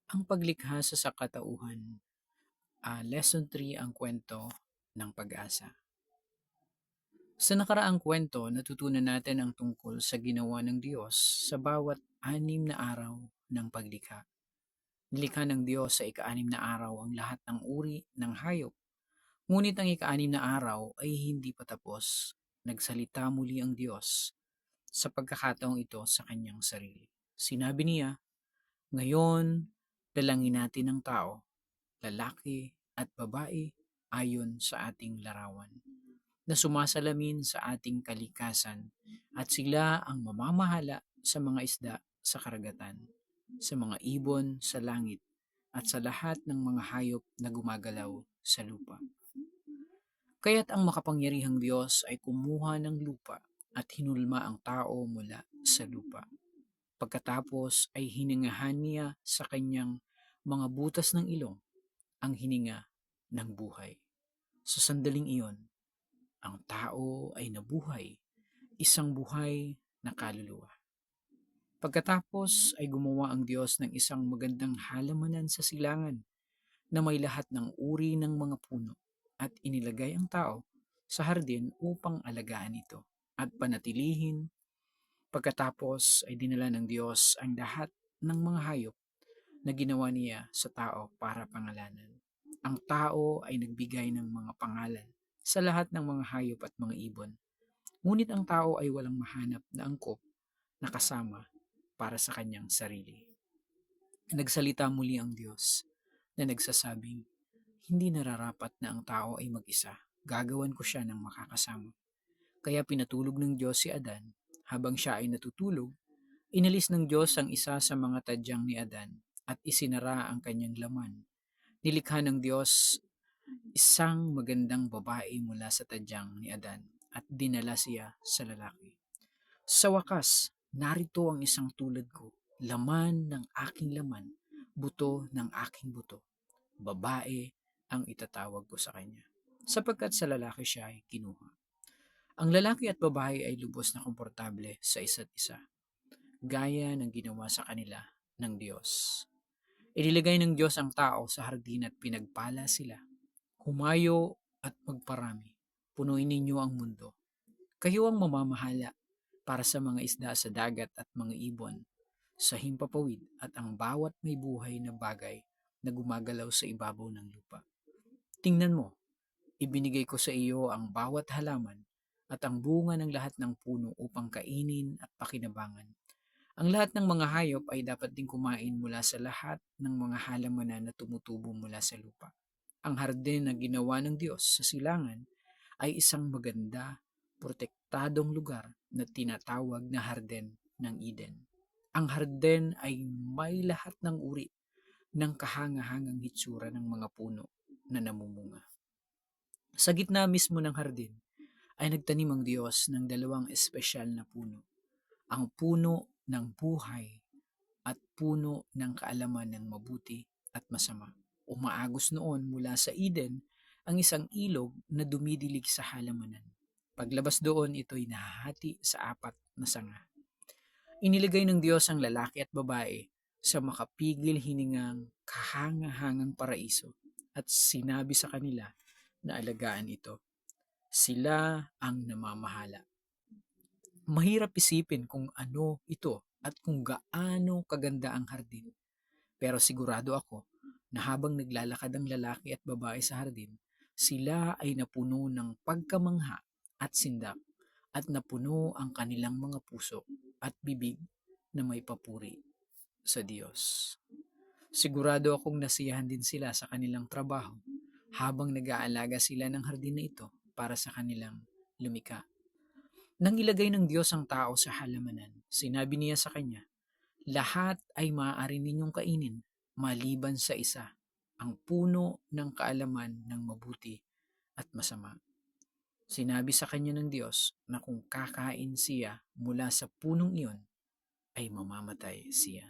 Ang paglikha sa sakatauhan. Lesson 3 ang kwento ng pag-asa. Sa nakaraang kwento, natutunan natin ang tungkol sa ginawa ng Diyos sa bawat 6 na araw ng paglikha. Nilikha ng Diyos sa ika-6 na araw ang lahat ng uri ng hayop. Ngunit ang ika-6 na araw ay hindi pa tapos. Nagsalita muli ang Diyos sa pagkakataong ito sa kanyang sarili. Sinabi niya, "Ngayon, dalangin natin ang tao, lalaki at babae ayon sa ating larawan, na sumasalamin sa ating kalikasan, at sila ang mamamahala sa mga isda sa karagatan, sa mga ibon sa langit, at sa lahat ng mga hayop na gumagalaw sa lupa." Kaya't ang makapangyarihang Diyos ay kumuha ng lupa at hinulma ang tao mula sa lupa. Pagkatapos ay hiningahan niya sa kanyang mga butas ng ilong ang hininga ng buhay. Sa sandaling iyon, ang tao ay nabuhay, isang buhay na kaluluwa. Pagkatapos ay gumawa ang Diyos ng isang magandang halamanan sa silangan na may lahat ng uri ng mga puno, at inilagay ang tao sa hardin upang alagaan ito at panatilihin. Pagkatapos ay dinala ng Diyos ang lahat ng mga hayop na ginawa niya sa tao para pangalanan. Ang tao ay nagbigay ng mga pangalan sa lahat ng mga hayop at mga ibon. Ngunit ang tao ay walang mahanap na angkop na kasama para sa kanyang sarili. Nagsalita muli ang Diyos na nagsasabing, "Hindi nararapat na ang tao ay mag-isa. Gagawan ko siya ng makakasama." Kaya pinatulog ng Diyos si Adan. Habang siya ay natutulog, inalis ng Diyos ang isa sa mga tadyang ni Adan at isinara ang kanyang laman. Nilikha ng Diyos isang magandang babae mula sa tadyang ni Adan at dinala siya sa lalaki. Sa wakas, narito ang isang tulad ko, laman ng aking laman, buto ng aking buto. Babae ang itatawag ko sa kanya, sapagkat sa lalaki siya ay kinuha. Ang lalaki at babae ay lubos na komportable sa isa't isa, gaya ng ginawa sa kanila ng Diyos. Inilagay ng Diyos ang tao sa hardin at pinagpala sila. "Humayo at magparami. Punuin ninyo ang mundo. Kayo ang mamamahala para sa mga isda sa dagat at mga ibon sa himpapawid at ang bawat may buhay na bagay na gumagalaw sa ibabaw ng lupa. Tingnan mo, ibinigay ko sa iyo ang bawat halaman at ang bunga ng lahat ng puno upang kainin at pakinabangan. Ang lahat ng mga hayop ay dapat ding kumain mula sa lahat ng mga halamanan na tumutubo mula sa lupa. Ang hardin na ginawa ng Diyos sa silangan ay isang maganda, protektadong lugar na tinatawag na hardin ng Eden. Ang hardin ay may lahat ng uri ng kahangahangang hitsura ng mga puno na namumunga. Sa gitna mismo ng hardin ay nagtanim ang Diyos ng 2 espesyal na puno, ang puno ng buhay at puno ng kaalaman ng mabuti at masama. Umaagos noon mula sa Eden ang isang ilog na dumidilig sa halamanan. Paglabas doon, ito'y nahahati sa 4 na sanga. Inilagay ng Diyos ang lalaki at babae sa makapigil hiningang kahangahangang paraiso at sinabi sa kanila na alagaan ito. Sila ang namamahala. Mahirap isipin kung ano ito at kung gaano kaganda ang hardin. Pero sigurado ako na habang naglalakad ang lalaki at babae sa hardin, sila ay napuno ng pagkamangha at sindak, at napuno ang kanilang mga puso at bibig na may papuri sa Diyos. Sigurado akong nasiyahan din sila sa kanilang trabaho habang nag-aalaga sila ng hardin na ito para sa kanilang lumika. Nang ilagay ng Diyos ang tao sa halamanan, sinabi niya sa kanya, "Lahat ay maaari ninyong kainin, maliban sa isa, ang puno ng kaalaman ng mabuti at masama." Sinabi sa kanya ng Diyos na kung kakain siya mula sa punong iyon, ay mamamatay siya.